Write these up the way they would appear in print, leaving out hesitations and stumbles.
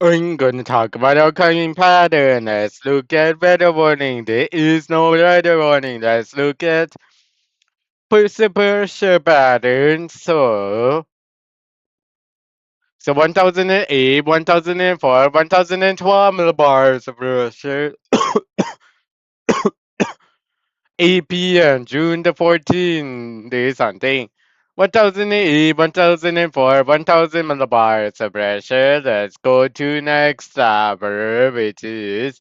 I'm gonna talk about our coming pattern. Let's look at weather warning. There is no weather warning. Let's look at precipitation pattern. So 1008, 1004, 1012 millibars of pressure. 8 p.m. June the 14th. There is something. 1008, 1004, 1000 millibars of pressure. Let's go to next number, which is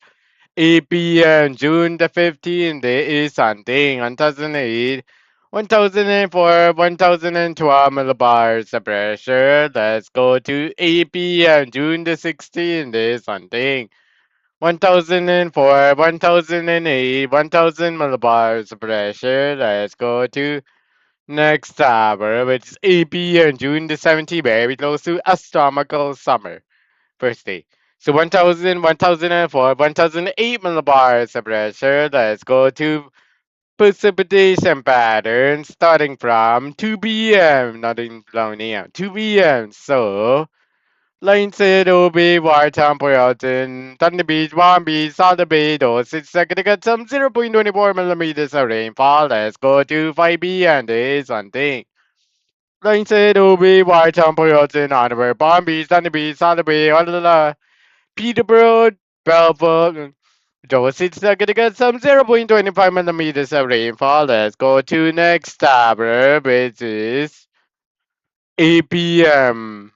8 p.m. June the 15th. There is something. 1008, 1004, 1012 millibars of pressure. Let's go to 8 p.m. June the 16th. There is something. 1004, 1008, 1000 millibars of pressure. Let's go to next tower, which is 8 p.m. June the 17th, very close to astronomical summer. First day. So 1000, 1004, 1008 millibars of pressure. Let's go to precipitation pattern starting from 2 p.m. Not in Colonia, 2 p.m. So Lane said Obi, Wartown, Poyalton, Thunder Beach, Warm Beach, Southern Bay, those it's gonna get some 0.24 millimeters of rainfall. Let's go to 5 p.m. There is one thing. Lane said Obi, Wartown, Poyalton, Hanover, Palm Beach, Thunder Beach, Southern Bay, Peterborough, Belleville, those it's gonna get some 0.25 millimeters of rainfall. Let's go to next tower, which is 8 p.m.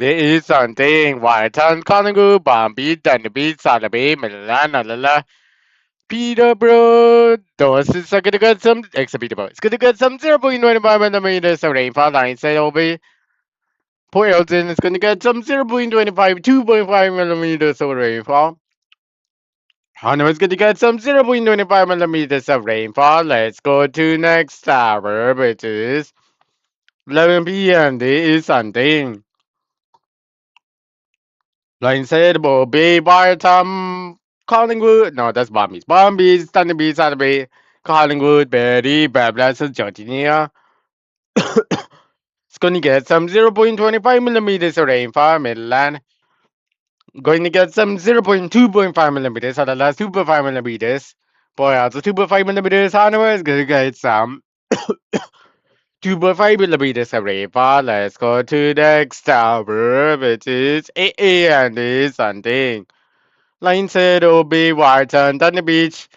There is something. Warton, Collingwood, Palm Beach, Thunder Beach, Southern Bay, Milan, Peterborough. Those is gonna get some extra Peterborough. It's gonna get some 0.25 millimeters of rainfall. Line said over. Port Elton is gonna get some 0.25, 2.5 millimeters of rainfall. Hanover is gonna get some 0.25 millimeters of rainfall. Let's go to next tower, which is 11 p.m. There is something. Like said, Bay, Bartom, Collingwood. No, that's Bombies. Bombies, Thunder Beach, Southern Bay, Collingwood, Berry, Bablas, Georgia. It's going to get some 0.25 millimeters of rainfall, Midland. Going to get some 0.2.5 millimeters, out of the last 2.5 millimeters. Boy, also 2.5 millimeters, Hanover is going to get some 2.5 millimeters of rainfall. Let's go to the next tower, which is 8 and is something. Line said Obi Warton, Thunder Beach.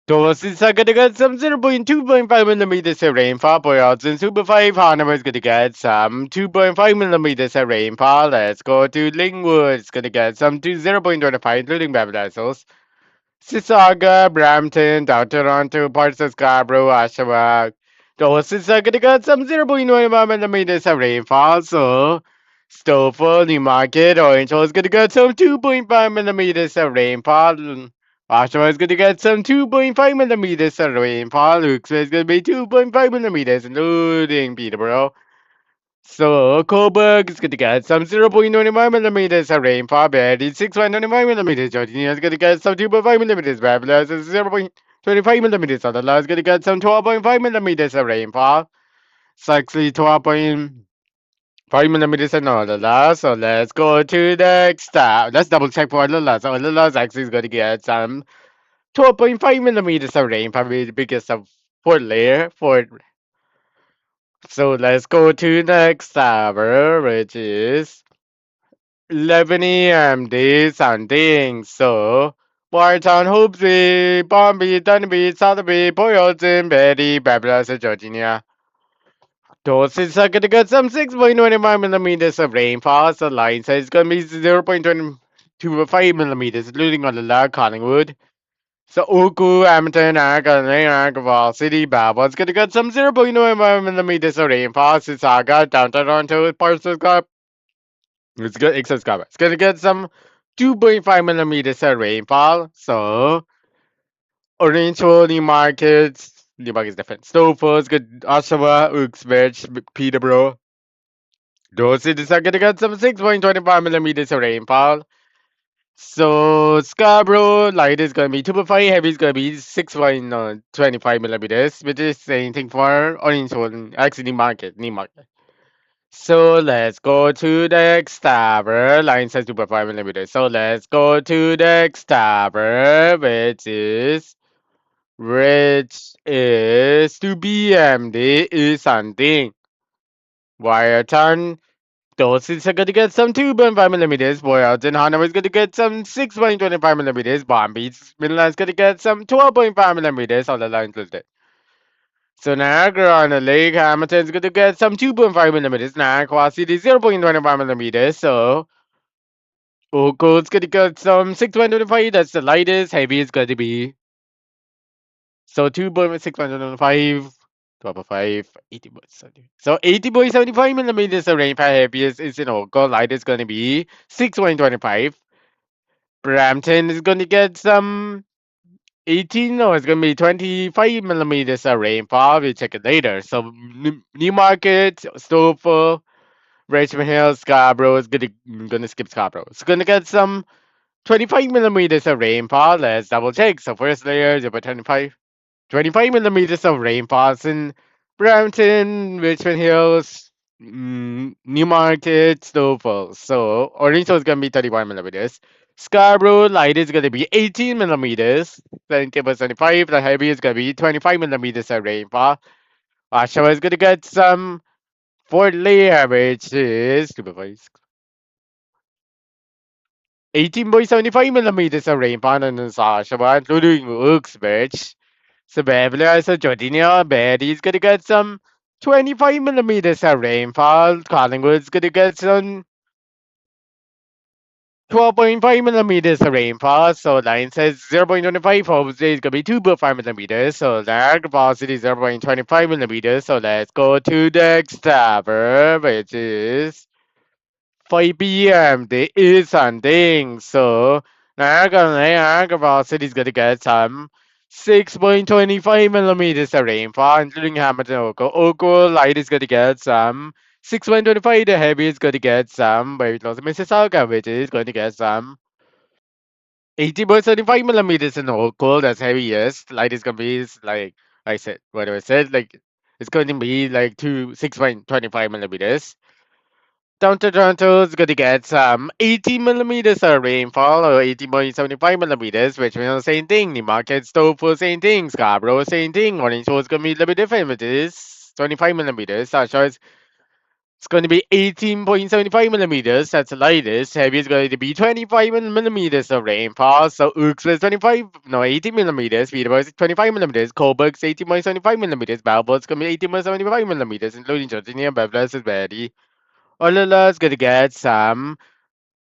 Thomas is gonna get some 0.2.5 millimeters of rainfall. Boyards and Super 5 Hanover is gonna get some 2.5 millimeters of rainfall. Let's go to Lingwood. It's gonna get some 0.25, including Bavdasos. Sissaga, Brampton, Down Toronto, parts of Scarborough, Oshawa. Those is gonna get some 0.25 millimeters of rainfall. So, Stouffville, Newmarket, Orange Hill is gonna get some 2.5 millimeters of rainfall. Oshawa is gonna get some 2.5 millimeters of rainfall. Hooksville is gonna be 2.5 millimeters, including Peterborough. So, Coburg is going to get some 0.25 millimeters of rainfall. Barely 6.25 millimeters. Georgia is going to get some 2.5 millimeters. Babylon is 0.25 millimeters. Adela is going to get some 12.5 millimeters of rainfall. Saxley 12.5 millimeters and Adela. So, let's go to the next tab. Let's double check for Adela. So, Adela is actually going to get some 12.5 millimeters of rainfall because of fourth layer. So, let's go to the next tower, which is 11 a.m. Day something. So, Bartown, Hoopsy, Bombay, Dunby, Sotheby, Boylston, Betty, Babylon, Georgia. Doses are gonna get some 6.25 millimeters of rainfall. So, line size is gonna be 0.25 millimeters, including on the log Collingwood. So, Uku, Edmonton, Agawal City, Babylon's gonna get some 0.25 millimeters of rainfall. Sissaga, down Toronto, parts of it's good. Excess cover. It's gonna get some 2.5 millimeters of rainfall. So orange only markets. The market is different. Snowfall's good. Oshawa, Uxbridge, Peterborough. Those cities are gonna get some 6.25 millimeters of rainfall. So Scarborough light is gonna be 2.5, heavy is gonna be 6.25 millimeters, which is the same thing for orange one. Actually, Newmarket. So let's go to the next tab. Line says 2.5 millimeters. So let's go to the next tab, which is to BMD is something. Wire turn. Doses are gonna get some 2.5 millimeters. Boyles and Hanover is gonna get some 6.25 millimeters. Bomb Beach Milan's gonna get some 12.5 millimeters. All the lines listed. So Niagara on the Lake Hamilton's gonna get some 2.5 millimeters. Niagara City 0.25 millimeters. So Oko's gonna get some 6.25. That's the lightest. Heavy is gonna be so 2.6.25. 12.5, 80.75. So 80.75 millimeters of rainfall heaviest is in Oko. Light is gonna be 6.25. Brampton is gonna get some 18 or it's gonna be 25 millimeters of rainfall. We'll check it later. So Newmarket, Stouffville, Richmond Hill, Scarborough is gonna skip Scarborough. It's gonna get some 25 millimeters of rainfall. Let's double check. So first layer 25 millimeters of rainfall in Brampton, Richmond Hills, Newmarket, Stouffville. So orange is gonna be 31 millimeters. Scarborough light is gonna be 18 millimeters. Then Table 75, the heavy is gonna be 25 millimeters of rainfall. Oshawa is gonna get some fourth layer, which is 18.75 millimeters of rainfall in Oshawa, including Uxbridge. So Beverly so Jordania, Betty's gonna get some 25 millimeters of rainfall. Collingwood's gonna get some 12.5 millimeters of rainfall. So line says 0.25. Jose is gonna be 2.5 millimeters. So that capacity is 0.25 millimeters. So let's go to the next tab, which is 5 p.m. There is something. So Niagara Falls City is gonna get some 6.25 millimeters of rainfall, including Hamilton Oco. Oco Light is gonna get some 6.25. The Heavy is gonna get some very close to Mississauga, which is going to get some 80.75 millimeters in Oco. That's heaviest. Light is gonna be like I said, what I said, like it's going to be like 6.25 millimeters. Down to Toronto is going to get some 80 millimeters of rainfall or 80.75 millimeters, which means the same thing. Newmarket, Stouffville, same thing. Scarborough, same thing. Orange is going to be a little bit different, which is 25 millimeters. So it's going to be 18.75 millimeters. That's the lightest. Heavy is going to be 25 millimeters of rainfall. So Ooks is 80 millimeters. Peterborough is 25 millimeters. Coburg's 18.75 millimeters. Balboa's going to be 18.75 millimeters, including Georgia, Beverly is very. Olala's gonna get some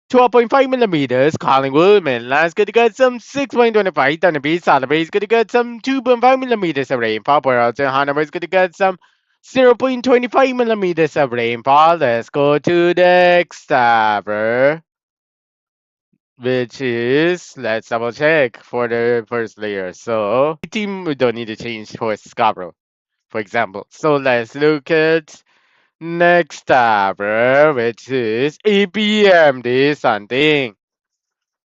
12.5 millimeters. Collingwood, Mainland's gonna get some 6.25. Thunder Beach, Salaberry's gonna get some 2.5 millimeters of rainfall. Whereas Hanover's gonna get some 0.25 millimeters of rainfall. Let's go to the next tab, which is, let's double check for the first layer. So, 18, we don't need to change for Scarborough, for example. So, let's look at next tab, which is EPMD something.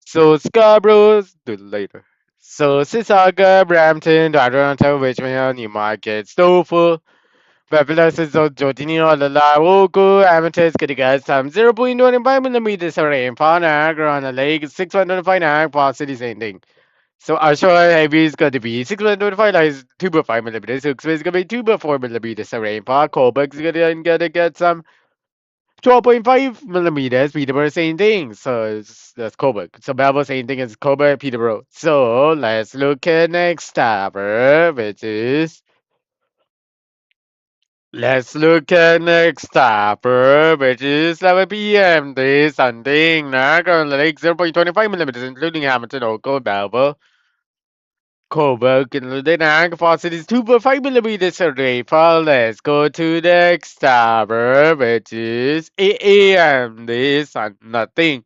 So Scarborough's do later. So Sissaga, Brampton, Toronto, Richmond, Newmarket, Stouffville, Fabulous is Jordania, Lala, Woku, Amethyst, gonna get some 0.25 millimeters of rainfall, Niagara on the lake, 6.25 Niagara City, same thing. So Ashore Heavy is going to be 6.25 is 2.5 millimeters. So it's going to be 2.4 millimeters of rainfall. Coburg is gonna get some 12.5 millimeters. Peterborough, same thing. So that's Coburg. So Melbourne, same thing as Coburg, Peterborough. So let's look at next tab, which is let's look at next tab, which is 11 p.m. This something. Niagara Lake 0.25 millimeters, including Hamilton, Oakville, Melbourne. Coburg and Lieutenant Fawcett is 2.5 millimeters of rainfall. Let's go to the next tab, which is 8 a.m. This and nothing.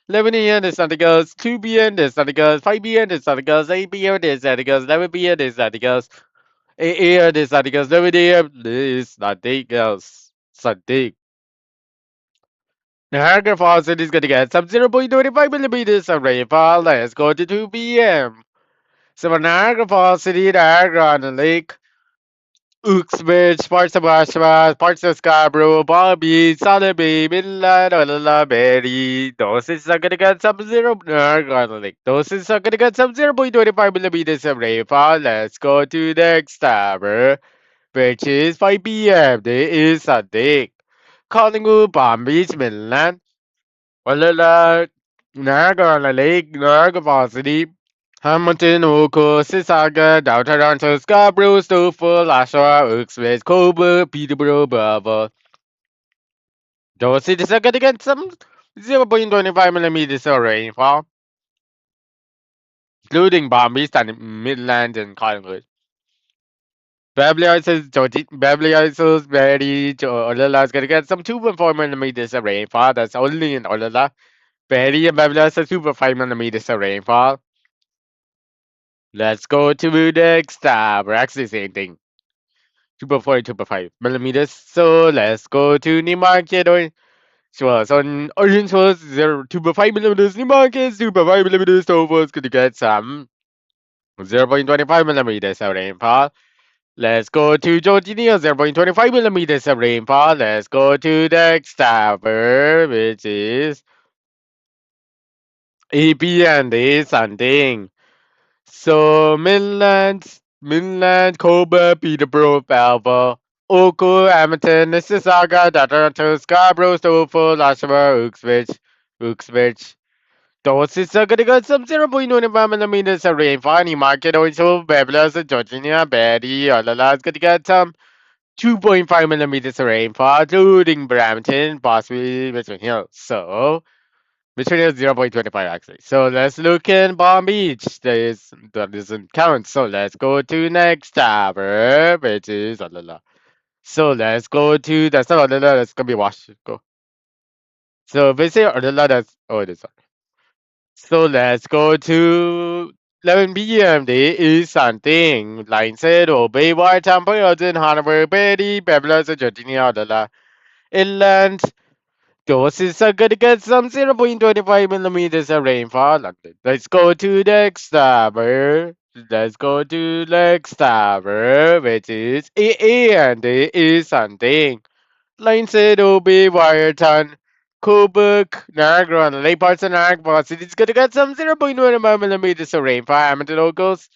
11 a.m. There's nothing else. 2 p.m. There's nothing else. 5 p.m. There's nothing else. 8 p.m. There's nothing else. 11 p.m. There's nothing else. 8 a.m. There's nothing else. 11 a.m. There's nothing else. Something. Niagara Falls is going to get some 0.25 millimeters of rainfall. Let's go to 2 p.m. So Niagara Falls City, Niagara on the lake. Uxbridge, parts of Ashwa, parts of Scarborough, Bobby, Salaby, Midland, Olala, Berry. Doses are gonna get some zero. Garlic. Doses are gonna get some 0.25 millimeters of rainfall. Let's go to the next tower, which is 5 p.m. There is Sunday. Collingwood, Palm Beach, Midland. Olala, Niagara Lake, Niagara Varsity. Hamilton, Oako, Sissaga, Down Toronto, Scarborough, Stouffville, Oshawa, Uxbridge, Cobourg, Peterborough, Bravo. Those cities are gonna get some 0.25 millimeters of rainfall, including Bombay, Midland, and Collingwood. Beverly Hills, Beverly Hills, Barrie, Olala is gonna get some 2.4 millimeters of rainfall. That's only in Olala. Barrie and Beverly Hills are 2.5 millimeters of rainfall. Let's go to the next tab. We're actually same thing. 2.4 and 2.5 millimeters. So let's go to Newmarket. Sure. So on Orange was 2.5 millimeters. Newmarket 2.5 millimeters. Tofu is going to get some 0.25 millimeters of rainfall. Let's go to Georgia. 0.25 millimeters of rainfall. Let's go to the next tower, which is EP and is something. So Midland, Cobra, Peterborough, Belva, Oku, Edmonton, Mississauga, Toronto, Scarborough, Stouffville, Oshawa, Uxbridge. Those is gonna get some 0.25 millimeters of rainfall. Any market also, Beblas, Georgia, Barrie, Olala is gonna get some 2.5 millimeters of rainfall, including Brampton, possibly Richmond Hill. So, between is 0.25 actually. So let's look in Palm Beach. That doesn't count. So let's go to next tower, which is Alala. So let's go to that's not Alala, that's gonna be Wash. Go. So if we say Alala, that's oh it is. So let's go to 11 p.m. There is something. Line said obey White Temple, Hanover, Betty, Beblas, Georgia, Alala. Inland. Doses are gonna get some 0.25 millimeters of rainfall. Let's go to next tower. Let's go to next tower, which is AA, and there is something. Line said OB, Wireton, Cobourg, Niagara, and Lake parts of Niagara City. It's gonna get some 0.25 millimeters of rainfall. Hamilton locals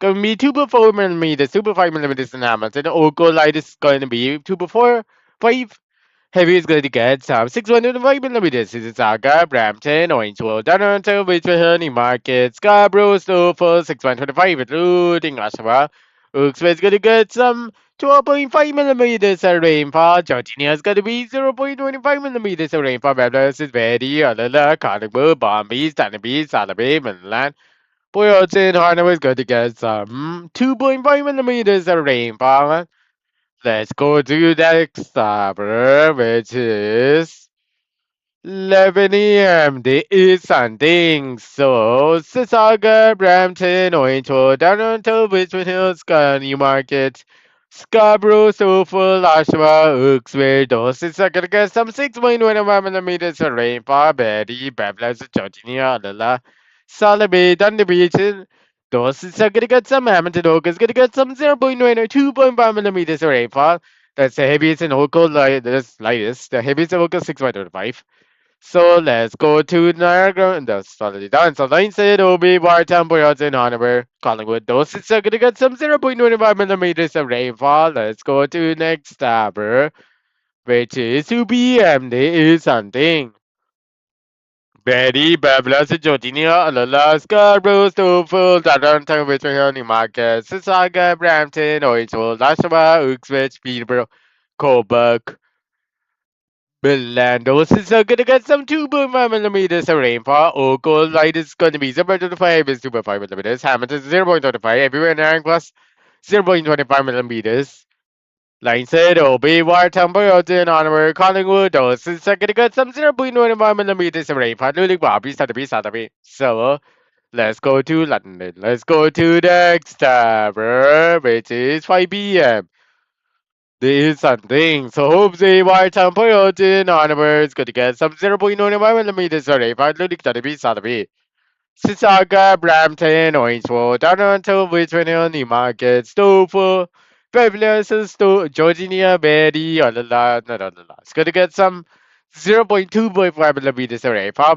gonna be 2.4 millimeters, 2.5 millimeters in Hamilton. Oco light is going to be 2.4, 5. Heavy is going to get some 605 millimeters. This is Saga, Brampton, Orangeville, Toronto, Richmond, Newmarket, Scarborough, Stouffville, 625, including Oshawa. Uxbridge is going to get some 12.5 millimeters of rainfall. Georgia is going to be 0.25 millimeters of rainfall. Baptist is very Alala, Collingwood, Bombay, Stanley, Salaby, Midland. Boylston, Harnham is going to get some 2.5 millimeters of rainfall. Let's go to the next tower, which is 11 a.m. There is something. So, Sissaga, Brampton, Ointo, Toronto, Richmond Hills, Newmarket, Scarborough, Stouffville, Oshawa, Uxbridge. Those are gonna get some 6.1 millimeters of rainfall. Betty, Bablas, Georgia, Alala, Salaby, Thunder Beach. Those are gonna get some Hamilton Oak is gonna get some 0.1 or 2.5 millimeters of rainfall. That's the heaviest in Oco, that's lightest. The heaviest in Oco 6.25. So let's go to Niagara, and that's already done. So line said Obi, Wartown, Boyards, and Hanover, Collingwood. Those are gonna get some 0.25 millimeters of rainfall. Let's go to next tower, which is 2 p.m. There is something. Betty, Bablas, Georgia, Alaska, Rose, Stouffville, Toronto, Richmond, Newmarket, Sissaga, Brampton, Orangeville, Oshawa, Uxbridge, Peterborough, Cobourg. Those is gonna get some 2.5 millimeters of rainfall. Oco light is gonna be 0.25 is 2.5 millimeters. Hamilton is 0.25. Everywhere in Iron plus 0.25 millimeters. Line said Obi War Temple Honor Collingwood. Those is gonna get some 0.25 millimeters of rainfall. Luling Bobby Satabi. So let's go to London. Let's go to the next tower, which is 5 p.m. There is something. So hope the white temple in onwards going to get some 0.95 millimeters of rainfall, including Tanabe, Sanabe. Sissaga, Brampton, Orangeville, Toronto, Richmond Hill, Newmarket, Stouffville, Fabulous to Georgia, Betty, or la. It's gonna get some 0.2.5 millimeters array. For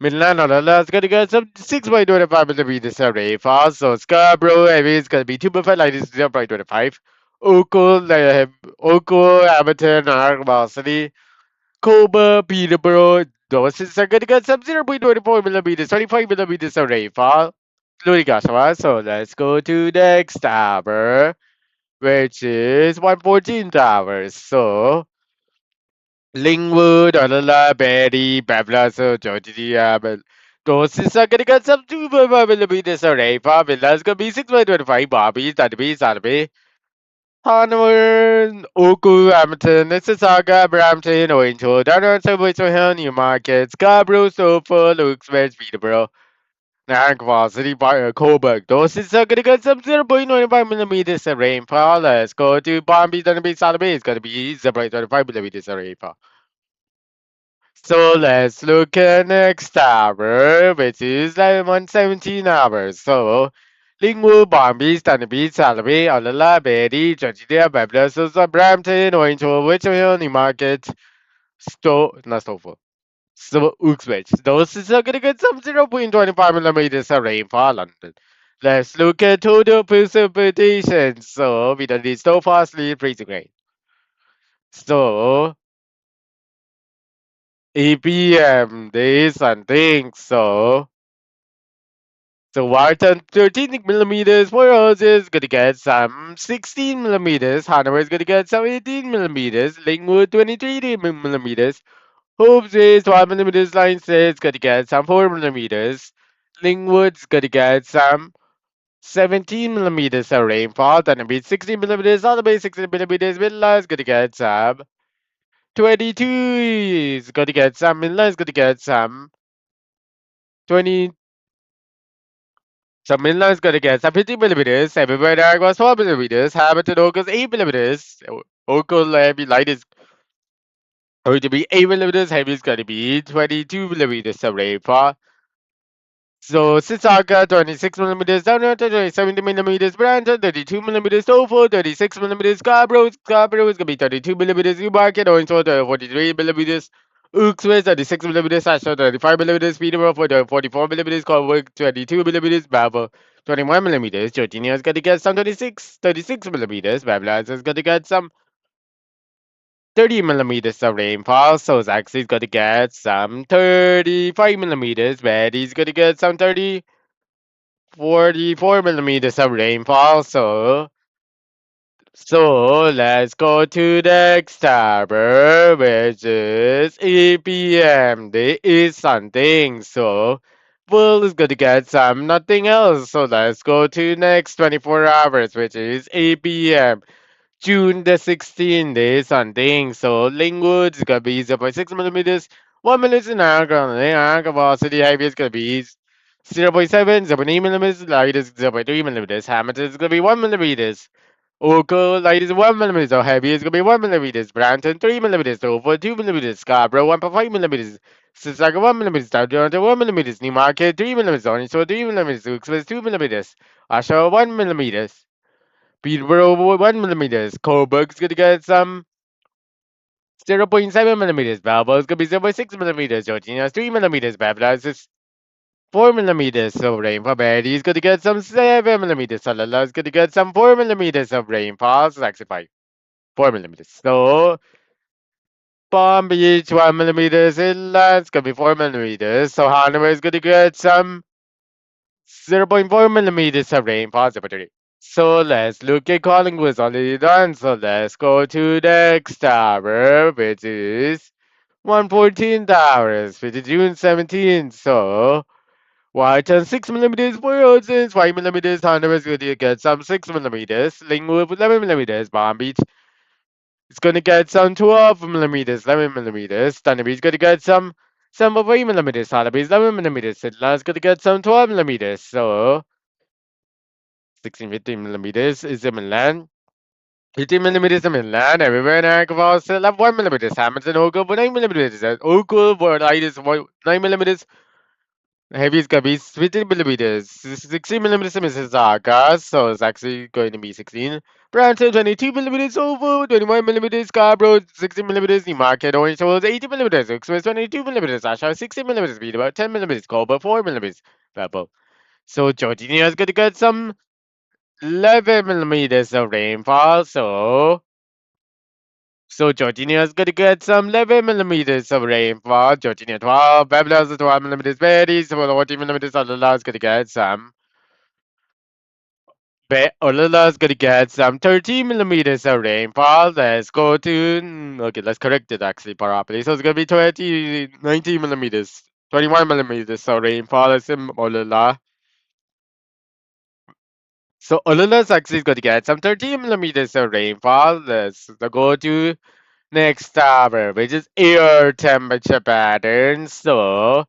Milan or la. It's gonna get some 6.25 millimeters array. For so Scarborough, I mean, it's gonna be 2.5 like this 0.25. Oakville, Hamilton, Arkansas City, Colbert, Peterborough. Those are gonna get some 0.24 millimeters, 25 millimeters array. For Louis, so let's go to the next tower, which is 114 towers. So, Lingwood, Alala, Betty, Babla, Georgia, but those are gonna get some 2.5 millimeters array. That's gonna be 6.25 Bobby, Tadby, Sadaby. Hanover, Oku, Hamilton, Mississauga, Brampton, Orangewood, Downtown Subway, Hill, Newmarket, Scarborough, Sofa, Lukes, West Peterborough. Nankwa City Coburg. Those is gonna get some 0.25 millimeters of rainfall. Let's go to Palm Beach, gonna be South Bay. It's gonna be 0.25 millimeters of rainfall. So let's look at next tower, which is like 117 hours. So Lingwood, Palm Beach, Thunder Beach, South Bay, Alala, Betty, Georgia, Babylon, Brampton, Orangewood, Witchell, Newmarket, not Stowe. So Uxbridge. Those is gonna get some 0.25 millimeters of rainfall on it. Let's look at total precipitation. So we don't need snowfall, sleet, freezing rain. So APM, this and things. So Wharton 13 millimeters for us is gonna get some 16 millimeters. Hanover is gonna get some 18 millimeters. Lingwood 23 millimeters. Hope says 12 millimeters. Line says gonna get some 4 millimeters. Lingwood's gonna get some 17 millimeters of rainfall. Then be 16 millimeters. All the way 16 millimeters. Villa is gonna get some 22. Is gonna get some. Villa is gonna get some 20. So Milla is gonna get some 50 millimeters. Everywhere there was 4 millimeters. Hamilton Oak's 8 millimeters. Oakland Heavy Light is going to be 8 millimeters. Heavy is gonna be 22 millimeters of rainfall. So Sisaka 26 millimeters, Downriver 70 millimeters, Brandon 32 millimeters, Tofu 36 millimeters, Scarborough is gonna be 32 millimeters, Newmarket Orange 43 millimeters, Uxway 36 millimeters, Ashton 35 millimeters, Peterborough 44 millimeters, Cornwall 22 millimeters, Bravo 21 millimeters, Georgina is gonna get some 36 millimeters, Babylon is gonna get some 30 millimeters of rainfall, so Zaxi is gonna get some 35 millimeters, Betty's gonna get some 44 millimeters of rainfall. So let's go to the next tower, which is EPM. There is something. So Will is gonna get some nothing else. So let's go to next 24 hours, which is 8 p.m. June the 16th is something. So Lingwood is gonna be 0.6 millimeters. 1 minute an hour, velocity heavy is gonna be 0.7, 0.8 millimeters, light is 0.3 millimeters, Hamilton is gonna be 1 millimeters. Oco light is 1 millimeter, so heavy is gonna be 1 millimeters, Brampton 3 millimeters, over 2 millimeters, Scarborough 1.5 millimeters, Sissaga 1 millimeters, Toronto 1 millimeters, Newmarket 3 millimeters, Orange 3 millimeters, Uxbridge 2 millimeters, Oshawa 1 millimeters. Peterborough 1 millimeters. Coburg's gonna get some 0.7 millimeters. Balboa's gonna be 0.6 millimeters. Georgina's 3 millimeters. Babylon's is 4 millimeters of rainfall. Betty's gonna get some 7 millimeters. Salala's gonna get some 4 millimeters of rainfall. So actually 4 millimeters. So Palm Beach 1 millimeters. Inland's gonna be 4 millimeters. So Hanover is gonna get some 0.4 millimeters of rainfall. So let's look at Collingwood's already done. So let's go to the next tower, which is 114 towers, which is June 17th. So Whiteton 6 millimeters for Oceans, 5 millimeters, Hanover is going to get some 6 millimeters, Lingwood 11 millimeters, Palm Beach is going to get some 12 millimeters, 11 millimeters, Thunder Beach is going to get some of 8 millimeters, Halaby is 11 millimeters, Siddler is going to get some 12 millimeters. So 16, 15 millimeters is in Milan. 18 millimeters in Milan, everywhere in Anchorage, still have 1 millimeters. Hamilton, Oakville, 9 millimeters. Oakville, where light is 9 millimeters. Heavy is gonna be 15 millimeters. 16 millimeters in Mississauga, so it's actually going to be 16. Branson 22 millimeters over, 21 millimeters Scarborough, 16 millimeters Newmarket, Orange Shoals 18 millimeters, Express 22 millimeters, Asha 16 millimeters, Beat about 10 millimeters, Colbert 4 millimeters, Pebble. So Georgina is gonna get some 11 millimeters of rainfall, so Georgina is gonna get some 11 millimeters of rainfall. Georgina 12, Babylon 12 millimeters, Betty, so 14 millimeters, Alala is gonna get some. Olala is gonna get some 13 millimeters of rainfall. Let's go to, okay, let's correct it actually properly. So it's gonna be 19 millimeters, 21 millimeters of rainfall is in Olala. So Olala is actually gonna get some 13 millimeters of rainfall. Let's go to next tower, which is air temperature pattern. So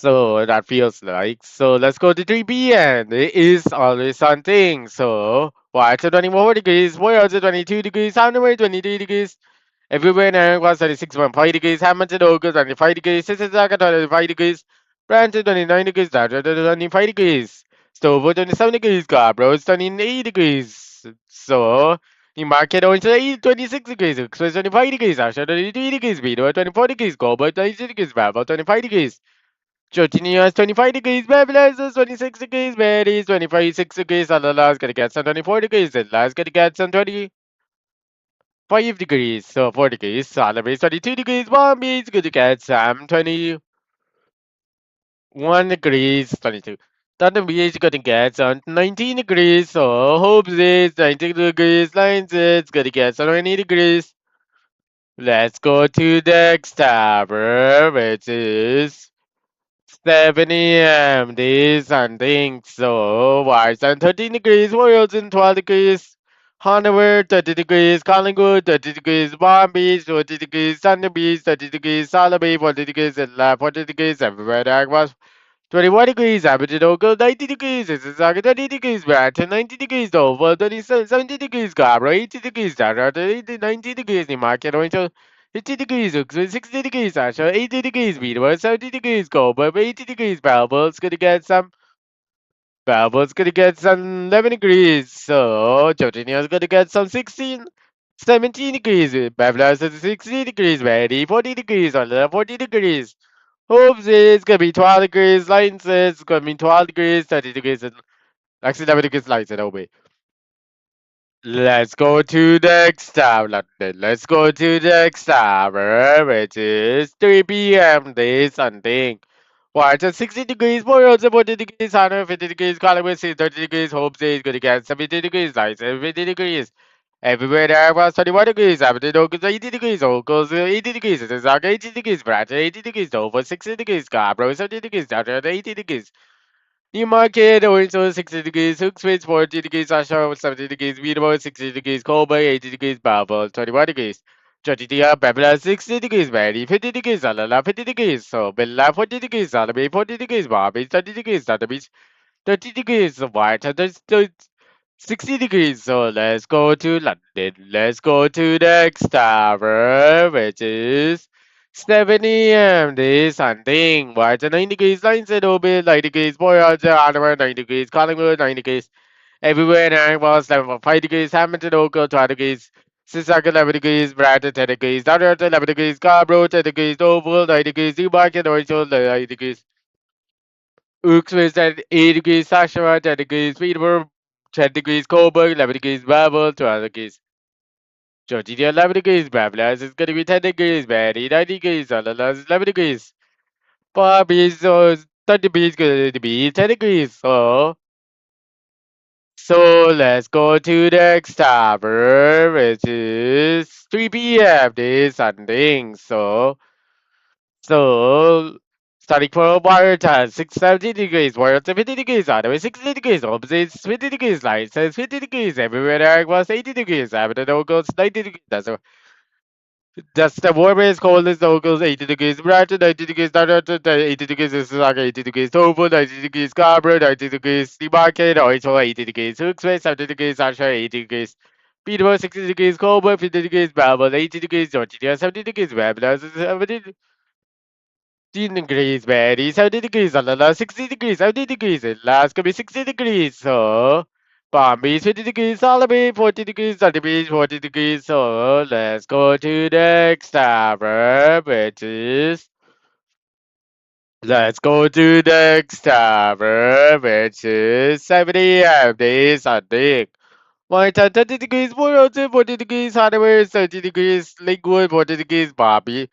that feels like. So let's go to 3 p.m. It is always something. So why 24 degrees? Where else 22 degrees? Somewhere 23 degrees. Everywhere in America was 36.5 degrees. Hamilton, August 25 degrees. Mississauga 25 degrees. Brampton 29 degrees. Dallas 25 degrees. Stover 27 degrees. Scarborough 28 degrees. So you market orange 26 degrees. Express 25 degrees. Asha 23 degrees. Beaver 24 degrees. Colbert 26 degrees. Bravo 25 degrees. Georgina is 25 degrees, Babylon is 26 degrees, Mary is 25, 6 degrees, Alala is gonna get some 24 degrees, Zilla is gonna get some 25 degrees, so 4 degrees, Salama is 22 degrees, Bombay is gonna get some 21 degrees, 22. Thunderbee is gonna get some 19 degrees, so Hopes is 19 degrees, Lines is gonna get some 20 degrees. Let's go to the next tower, which is 7 a.m. Days and things. So, Washington 13 degrees, Royalton 12 degrees, Hanover 30 degrees, Collingwood 30 degrees, Palm Beach 40 degrees, Thunder Beach 30 degrees, Salabay 40 degrees, and 40 degrees, everywhere that was 21 degrees, Aberdeen Oakland 90 degrees, Mississauga 30 degrees, Brampton 90 degrees, Dover 37, 70 degrees, Scarborough 80 degrees, Dartford 80, 90 degrees, Newmarket Orange 50 degrees, Oxford 60 degrees, Asher 80 degrees, Peterborough 70 degrees, Coburg 80 degrees, Belleville's gonna get some 11 degrees, so Georginia's gonna get some 16, 17 degrees, Babylon's 16 degrees, Ready 40 degrees, Orlando 40 degrees. Hopes is gonna be 12 degrees, Lions is gonna be 12 degrees, 30 degrees, and actually 11 degrees lights and obey. Let's go to the next tower, London. Let's go to the next tower, which is 3 p.m. Day something. Watch at 60 degrees, Boyle 40 degrees, 150 degrees, Collingwood 30 degrees, Hope is going to get 70 degrees, Lights 50 degrees. Everywhere there was 31 degrees, Aberdeen Oakland 80 degrees, Oakles 80 degrees, Mississauga 80 degrees, Brampton 80 degrees, Dover 60 degrees, Scarborough 70 degrees, Downtown 80 degrees. Newmarket, Orange 60 degrees, Hookswitch 40 degrees, Ashaw 70 degrees, Peterborough 60 degrees, Colby 80 degrees, Babel 21 degrees. Jatitia, Babylon 60 degrees, Mary 50 degrees, Alala 50 degrees, so Bella 40 degrees, Alabay 40 degrees, Bobby 30 degrees, Thunder Beach 30 degrees, White 60 degrees. So let's go to London. Let's go to the next tower, which is 7 a.m. This something. White 9 degrees, Lines and Obi 9 degrees, Boyard, Hanover 9 degrees, Collingwood 9 degrees. Everywhere in Iron was 5 degrees, Hamilton, Oakland 12 degrees. Sissack 11 degrees, Brampton 10 degrees, Downers 11 degrees, Scarborough 10 degrees, Oval 9 degrees, Newmarket, Orange 9 degrees. Uxbridge at 8 degrees, Oshawa 10 degrees, Peterborough 10 degrees, Coburg 11 degrees, Babel 12 degrees, Georgia 11 degrees, Babylon is going to be 10 degrees, Mary 9 degrees, Alalas 11 degrees, Palm Beach 30 degrees, going to be 10 degrees. So let's go to the next tower, which is 3 p.m. This Sunday. So starting for water time, 70 degrees, water 50 degrees, otherwise 60 degrees, opposites 50 degrees, light says 50 degrees, everywhere there was 80 degrees, Aberdeen goes 90 degrees. That's the warmest, coldest locals 80 degrees, Brighton 90 degrees, Dartford 80 degrees, Mississauga 80 degrees, Tofu 90 degrees, Scarborough 90 degrees, Newmarket also 80 degrees, Hooksway 70 degrees, Asher 80 degrees, Peterborough 60 degrees, Colbert 50 degrees, Babel 80 degrees, Georgia 70 degrees, Babylon 70 degrees, very 70 degrees, la la la, 60 degrees, 70 degrees, and last gonna be 60 degrees. So, Palm Beach 50 degrees, Solomon 40 degrees, Sunny Beach 40 degrees. So, let's go to the next tower, which is. Let's go to the next tower, which is 70 days, I think. My 30 degrees, 40 degrees, hardware, 30 degrees, liquid, 40 degrees, Bobby.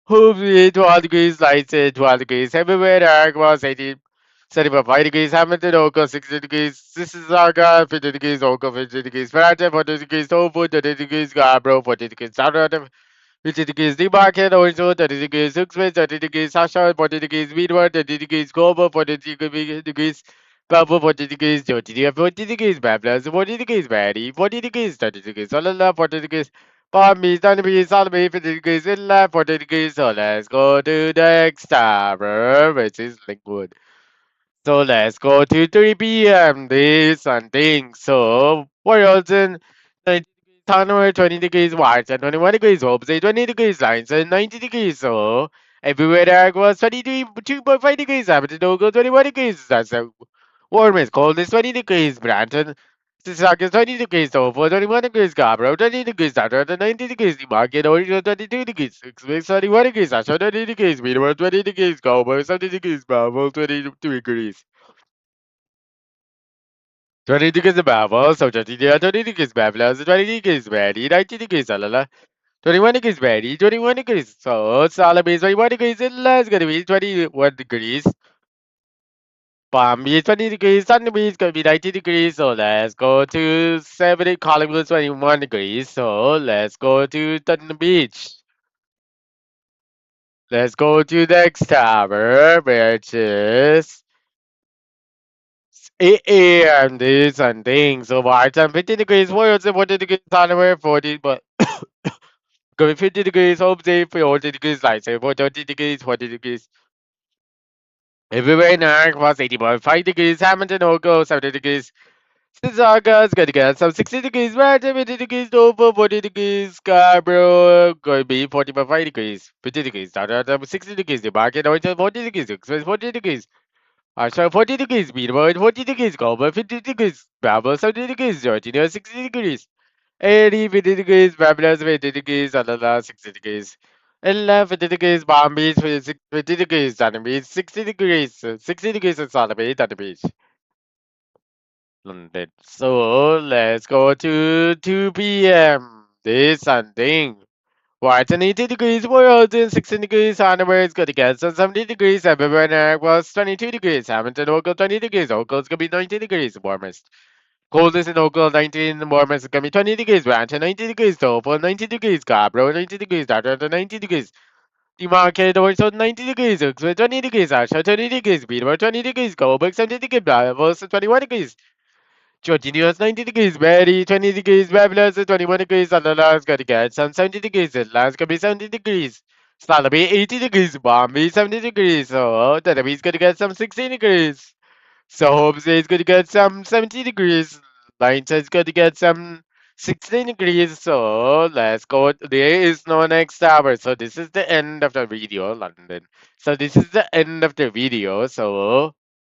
Hoops, 12 degrees, lights, 12 degrees, everywhere, dark was 80, 75 degrees, Hamilton, Oka, 60 degrees, Sississauga, 50 degrees, Oka, 50 degrees, Fragile, 40 degrees, Tofu, 30 degrees, Gabro, 40 degrees, South 50 degrees, Demarket, Orange, 30 degrees, Hooksmith, 30 degrees, Sasha, 40 degrees, Meadward, 30 degrees, Global, 40 degrees, Purple, 40 degrees, 40 degrees, Babylon, 40 degrees, Maddie, 40 degrees, 30 degrees, Solala, 40 degrees, Palm Beach, 30 degrees, Solomon, 50 degrees, Inland, 40 degrees, so let's go to the next tower, which is Liquid. So let's go to 3 p.m. This something. So Warriors 90 degrees, Tanner 20 degrees, Whites and 21 degrees, Hopes 20 degrees, Lines and 90 degrees. So everywhere there was 23, 2.5 degrees, Abington Ogo 21 degrees. That's the warmest, coldest 20 degrees, Branton. Sissac is 20 degrees, Tofu 21 degrees, Scarborough 20 degrees, Saturn 90 degrees, the market original 22 degrees, 6 weeks 31 degrees, Asha 20 degrees, Meanwhile 20 degrees, Cowboy 70 degrees, Bravo 22 degrees. 20 degrees Bravo, so 20 degrees Babylon, 20 degrees ready, 90 degrees, la 21 degrees ready, 21 degrees, so Salamis 21 degrees, and last gonna be 21 degrees. Palm Beach 20 degrees, Sunny Beach gonna be 90 degrees, so let's go to 70, Collingwood 21 degrees, so let's go to Thunder Beach. Let's go to the next tower, which is 8 a.m. This and things. So by time 50 degrees, Warriors 40 degrees, Sunny 40, but going 50 degrees, Hope Day 40 degrees, light say 30 degrees, 40 degrees. Everywhere in Ark was 80.5 degrees, Hamilton, Ogo 70 degrees. Sissaga is gonna get some 60 degrees, right? 70 degrees, over 40 degrees, Scarborough, going to be 40.5 degrees, 50 degrees, down to 60 degrees, the market, 40 degrees, express 40 degrees, Asha 40 degrees, Meanwhile 40 degrees, Gomer 50 degrees, Babel 70 degrees, Georgia 60 degrees, 80 50 degrees, Babylon 50 degrees, Alala 60 degrees. 11 50 degrees, Palm Beach 50 degrees, Sunny Beach 60 degrees, 60 degrees in Sunny Beach. London. So let's go to 2 p.m. This Sunday. White 80 degrees, World 16 degrees, Hanover is going to get some 70 degrees, everywhere was 22 degrees, Hamilton, Oakland 20 degrees, Oakland's going to be 90 degrees, warmest. Coldest in Oakland 19, warmest is going to be 20 degrees, Rancho 90 degrees, Topo 90 degrees, Scarborough 90 degrees, Dartmouth 90 degrees, Demarcate also 90 degrees, Oxford 20 degrees, Asha 20 degrees, Peterborough 20 degrees, Coburg 70 degrees, Davos 21 degrees. Continuous 90 degrees, very 20 degrees, Babylon 21 degrees, and the last gonna get some 70 degrees, and last gonna be 70 degrees. Salami 80 degrees, Bombay 70 degrees, so Tanabe's gonna get some 16 degrees. So Hobbs is gonna get some 70 degrees. Lions is gonna get some 16 degrees, so let's go. There is no next hour, so this is the end of the video, London. So this is the end of the video, so